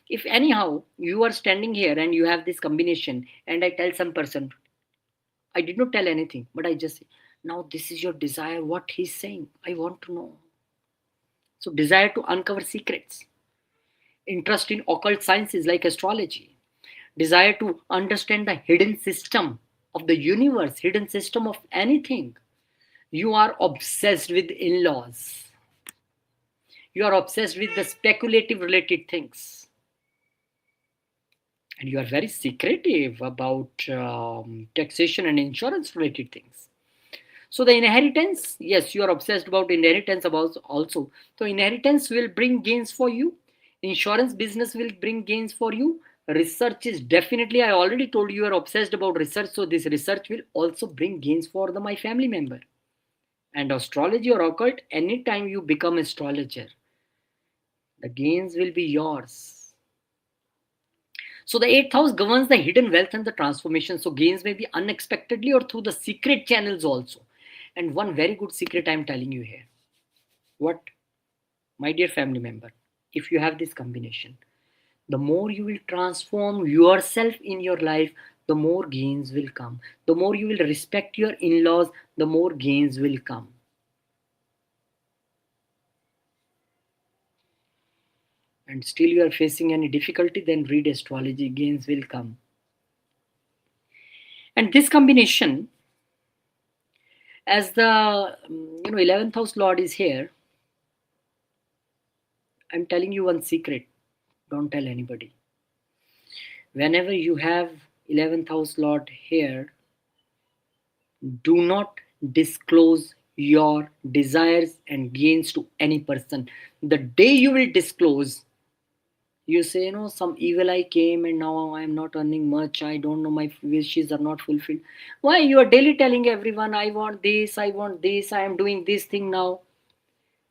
if anyhow you are standing here and you have this combination and I tell some person, I did not tell anything, but I just say, now this is your desire, what he's saying, I want to know. So desire to uncover secrets, interest in occult sciences like astrology, desire to understand the hidden system of the universe, hidden system of anything. You are obsessed with in-laws. You are obsessed with the speculative related things. And you are very secretive about taxation and insurance related things. So the inheritance, yes, you are obsessed about inheritance about also. So inheritance will bring gains for you. Insurance business will bring gains for you. Research is definitely, I already told you are obsessed about research. So this research will also bring gains for my family member. And astrology or occult, anytime you become astrologer, the gains will be yours. So the 8th house governs the hidden wealth and the transformation. So gains may be unexpectedly or through the secret channels also. And one very good secret I am telling you here. What? My dear family member, if you have this combination, the more you will transform yourself in your life, the more gains will come. The more you will respect your in-laws, the more gains will come. And still you are facing any difficulty, then read astrology, gains will come. And this combination, as the 11th house lord is here, I'm telling you one secret, don't tell anybody. Whenever you have 11th house lord here, do not disclose your desires and gains to any person. The day you will disclose, you say, some evil eye came and now I am not earning much, I don't know, my wishes are not fulfilled. Why? You are daily telling everyone, I want this, I want this, I am doing this thing now.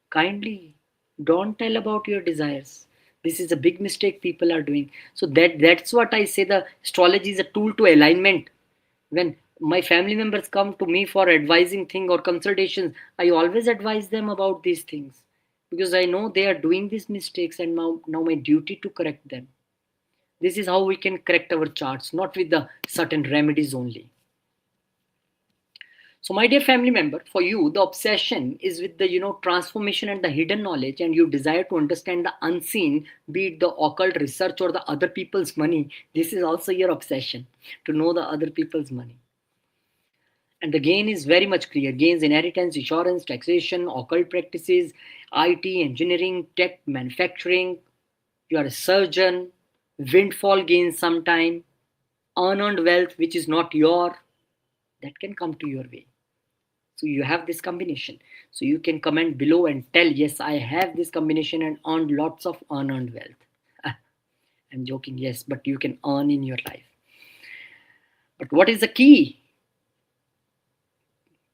Kindly don't tell about your desires. This is a big mistake people are doing. So that's what I say, the astrology is a tool to alignment. When my family members come to me for advising thing or consultations, I always advise them about these things, because I know they are doing these mistakes and now my duty to correct them. This is how we can correct our charts, not with the certain remedies only. So, my dear family member, for you, the obsession is with the transformation and the hidden knowledge, and you desire to understand the unseen, be it the occult research or the other people's money. This is also your obsession, to know the other people's money. And the gain is very much clear: gains, inheritance, insurance, taxation, occult practices, IT, engineering, tech, manufacturing. You are a surgeon, windfall gains sometime, unearned wealth which is not your, that can come to your way. So you have this combination. So you can comment below and tell, yes, I have this combination and earned lots of unearned wealth. I'm joking, yes, but you can earn in your life. But what is the key?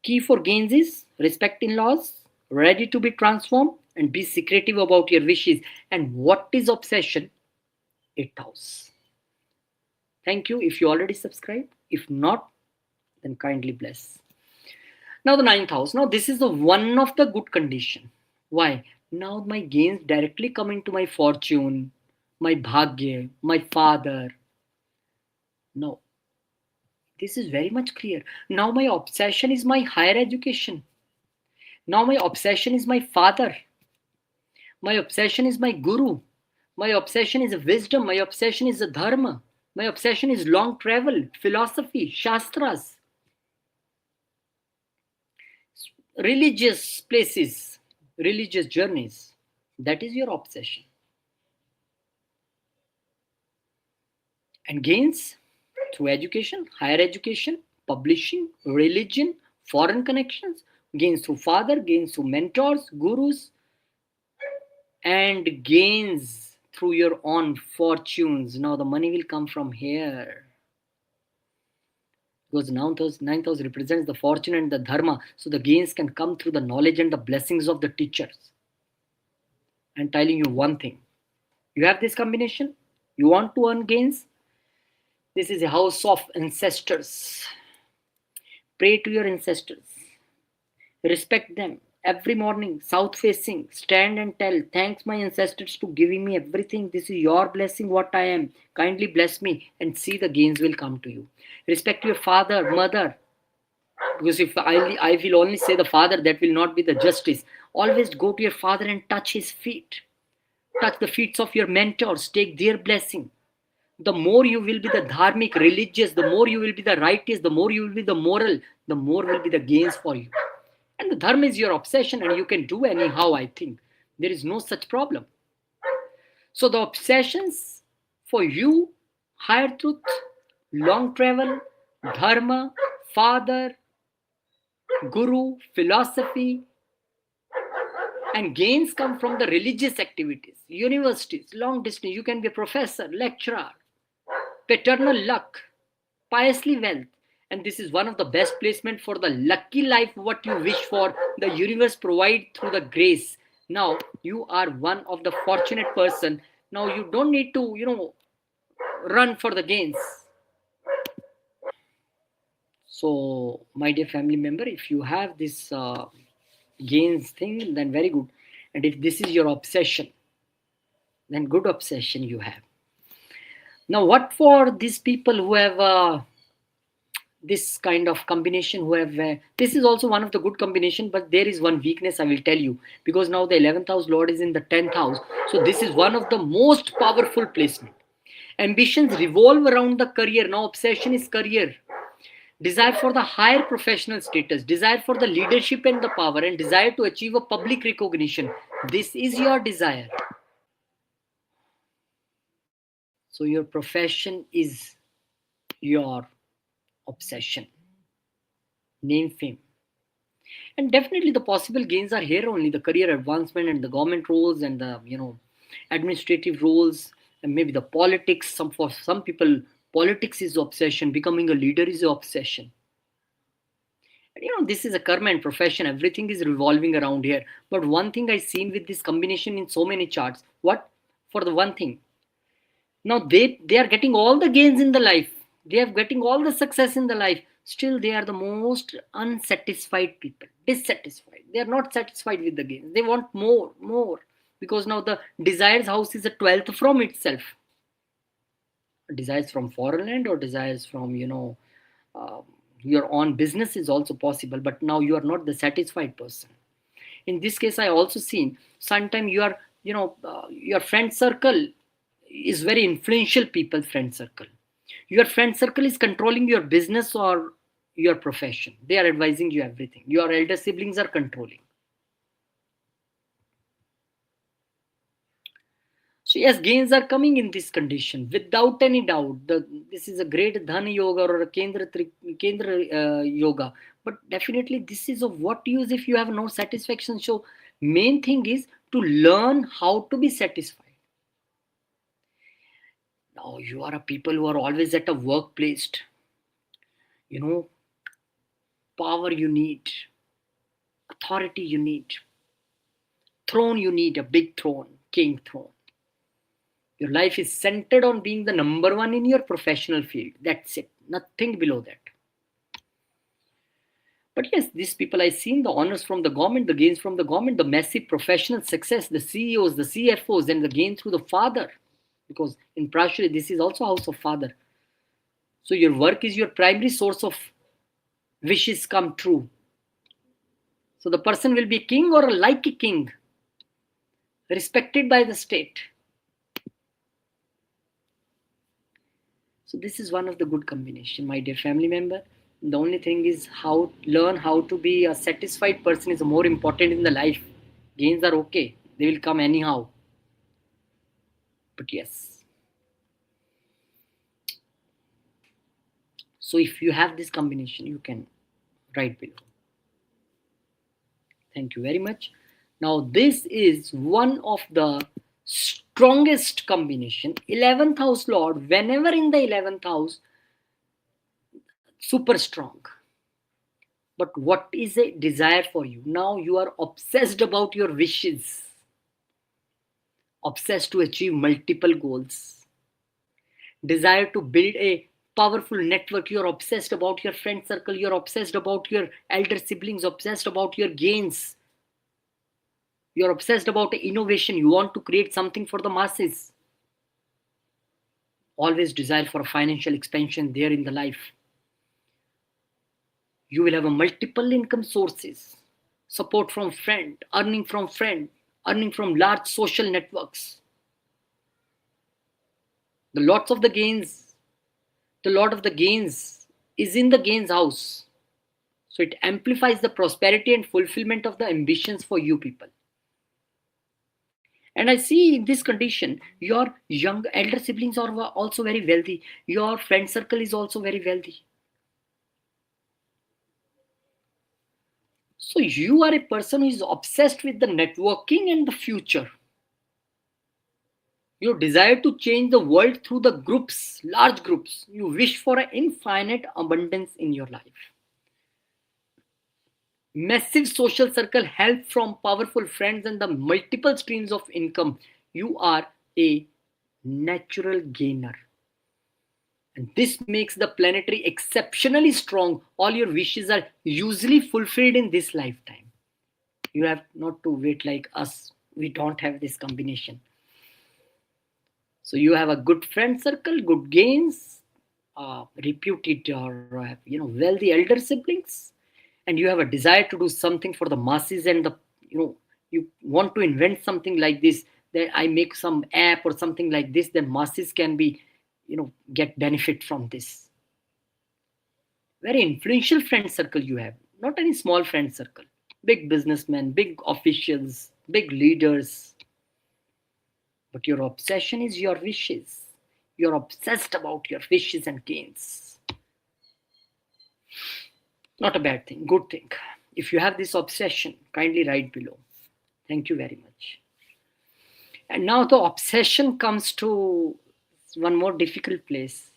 Key for gains is respect in laws, ready to be transformed, and be secretive about your wishes. And what is obsession? 8th house. Thank you if you already subscribed. If not, then kindly bless. Now the 9th house. Now this is the one of the good condition. Why? Now my gains directly come into my fortune, my bhagya, my father. No, this is very much clear. Now my obsession is my higher education. Now my obsession is my father. My obsession is my guru. My obsession is wisdom. My obsession is the dharma. My obsession is long travel, philosophy, shastras, religious places, religious journeys. That is your obsession. And gains through education, higher education, publishing, religion, foreign connections, gains through father, gains through mentors, gurus, and gains through your own fortunes. Now the money will come from here. Because ninth house represents the fortune and the dharma. So the gains can come through the knowledge and the blessings of the teachers. I'm telling you one thing. You have this combination, you want to earn gains. This is a house of ancestors. Pray to your ancestors. Respect them. Every morning, south facing, stand and tell, thanks my ancestors to giving me everything. This is your blessing, what I am. Kindly bless me and see the gains will come to you. Respect your father, mother. Because if I will only say the father, that will not be the justice. Always go to your father and touch his feet. Touch the feet of your mentors. Take their blessing. The more you will be the dharmic, religious, the more you will be the righteous, the more you will be the moral, the more will be the gains for you. And the dharma is your obsession, and you can do anyhow, I think. There is no such problem. So the obsessions for you: higher truth, long travel, dharma, father, guru, philosophy, and gains come from the religious activities, universities, long distance. You can be a professor, lecturer, paternal luck, piously wealth. And this is one of the best placement for the lucky life, what you wish for, the universe provide through the grace. Now you are one of the fortunate person. Now you don't need to run for the gains. So my dear family member, if you have this gains thing, then very good. And if this is your obsession, then good obsession you have. Now what for these people who have this kind of combination, who have this is also one of the good combination, but there is one weakness I will tell you, because now the 11th house lord is in the 10th house. So this is one of the most powerful placement. Ambitions revolve around the career. Now obsession is career. Desire for the higher professional status, desire for the leadership and the power, and desire to achieve a public recognition. This is your desire. So your profession is your obsession. Name, fame. And definitely the possible gains are here only: the career advancement and the government roles and the administrative roles, and maybe the politics. For some people, politics is obsession. Becoming a leader is an obsession. And this is a karma and profession. Everything is revolving around here. But one thing I seen with this combination in so many charts, what? For the one thing, now they are getting all the gains in the life, they are getting all the success in the life, still they are the most unsatisfied people, dissatisfied. They are not satisfied with the gains, they want more, because now the desires house is a 12th from itself. Desires from foreign land, or desires from uh, Your own business is also possible, but now you are not the satisfied person. In this case, I also seen sometimes your friend circle is very influential people friend circle. Your friend circle is controlling your business or your profession. They are advising you everything. Your elder siblings are controlling. So yes, gains are coming in this condition without any doubt. This is a great Dhan yoga or a Kendra yoga. But definitely this is of what use if you have no satisfaction. So main thing is to learn how to be satisfied. Now you are a people who are always at a workplace. You know, power you need, authority you need, throne you need, a big throne, king throne. Your life is centered on being the number one in your professional field. That's it. Nothing below that. But yes, these people I seen the honors from the government, the gains from the government, the massive professional success, the CEOs, the CFOs, and the gain through the father. Because in Prashri, this is also house of father. So your work is your primary source of wishes come true. So the person will be king or like a king, respected by the state. So this is one of the good combination, my dear family member. The only thing is learn how to be a satisfied person is more important in the life. Gains are okay, they will come anyhow. But yes. So if you have this combination, you can write below. Thank you very much. Now this is one of the strongest combination. 11th house Lord, whenever in the 11th house, super strong. But what is a desire for you? Now you are obsessed about your wishes, obsessed to achieve multiple goals, desire to build a powerful network. You're obsessed about your friend circle, you're obsessed about your elder siblings, obsessed about your gains. You're obsessed about innovation. You want to create something for the masses. Always desire for a financial expansion there in the life. You will have a multiple income sources, support from friend, earning from large social networks. The lots of the gains, the lot of the gains is in the gains house. So it amplifies the prosperity and fulfillment of the ambitions for you people. And I see in this condition, your young elder siblings are also very wealthy. Your friend circle is also very wealthy. So you are a person who is obsessed with the networking and the future. You desire to change the world through the groups, large groups. You wish for an infinite abundance in your life. Massive social circle, help from powerful friends, and the multiple streams of income. You are a natural gainer. And this makes the planetary exceptionally strong. All your wishes are usually fulfilled in this lifetime. You have not to wait like us. We don't have this combination. So you have a good friend circle, good gains, reputed or wealthy elder siblings, and you have a desire to do something for the masses and you want to invent something like this, that I make some app or something like this, then masses can be get benefit from this. Very influential friend circle you have, not any small friend circle. Big businessmen, big officials, big leaders. But your obsession is your wishes. You're obsessed about your wishes and gains. Not a bad thing, good thing. If you have this obsession, kindly write below. Thank you very much. And now the obsession comes to one more difficult place.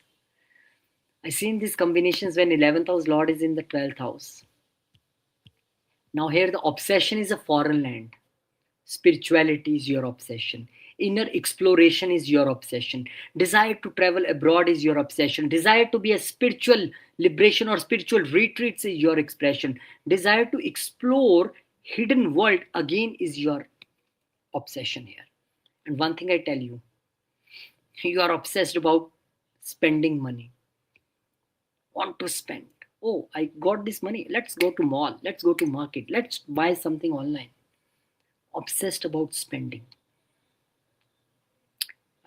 I see in these combinations when 11th house Lord is in the 12th house. Now here the obsession is a foreign land. Spirituality is your obsession. Inner exploration is your obsession. Desire to travel abroad is your obsession. Desire to be a spiritual liberation or spiritual retreats is your expression. Desire to explore hidden world again is your obsession here. And one thing I tell you, you are obsessed about spending money. Want to spend. Oh, I got this money. Let's go to mall. Let's go to market. Let's buy something online. Obsessed about spending.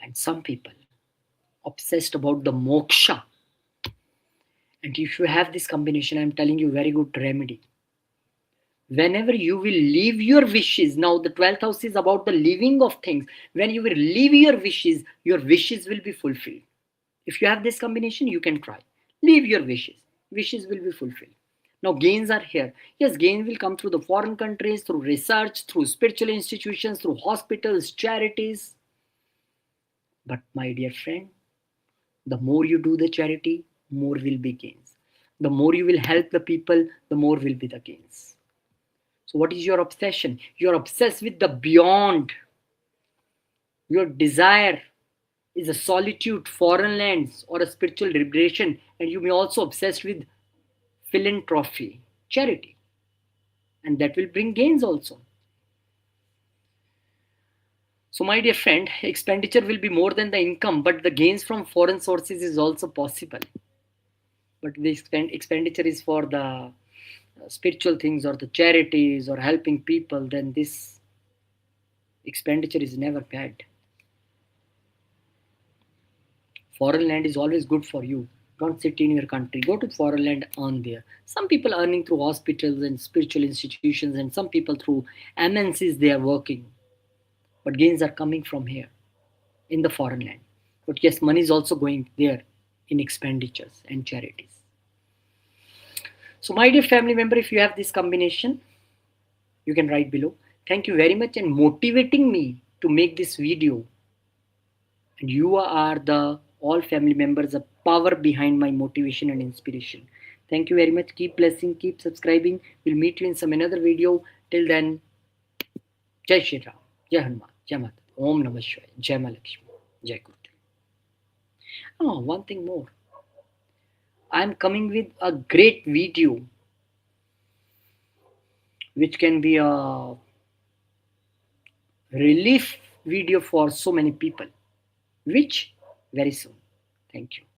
And some people obsessed about the moksha. And if you have this combination, I'm telling you, very good remedy. Whenever you will leave your wishes, now the 12th house is about the living of things. When you will leave your wishes will be fulfilled. If you have this combination, you can try. Leave your wishes. Wishes will be fulfilled. Now, gains are here. Yes, gain will come through the foreign countries, through research, through spiritual institutions, through hospitals, charities. But, my dear friend, the more you do the charity, more will be gains. The more you will help the people, the more will be the gains. So, what is your obsession? You're obsessed with the beyond. Your desire is a solitude, foreign lands, or a spiritual liberation, and you may also obsessed with philanthropy, charity, and that will bring gains also. So, my dear friend, expenditure will be more than the income, but the gains from foreign sources is also possible. But the expenditure is for the spiritual things or the charities or helping people, then this expenditure is never bad. Foreign land is always good for you. Don't sit in your country. Go to foreign land, earn there. Some people earning through hospitals and spiritual institutions, and some people through MNCs they are working. But gains are coming from here in the foreign land. But yes, money is also going there in expenditures and charities. So, my dear family member, if you have this combination, you can write below. Thank you very much and motivating me to make this video. And you are the all family members, a power behind my motivation and inspiration. Thank you very much. Keep blessing, keep subscribing. We'll meet you in some another video. Till then, Jai Shri Ram, Jai Hanuman, Jai Mata, Om Namah Shivaya, Jai Malakshmi, Jai Gurudev. Oh, one thing more. I'm coming with a great video which can be a relief video for so many people, which very soon. Thank you.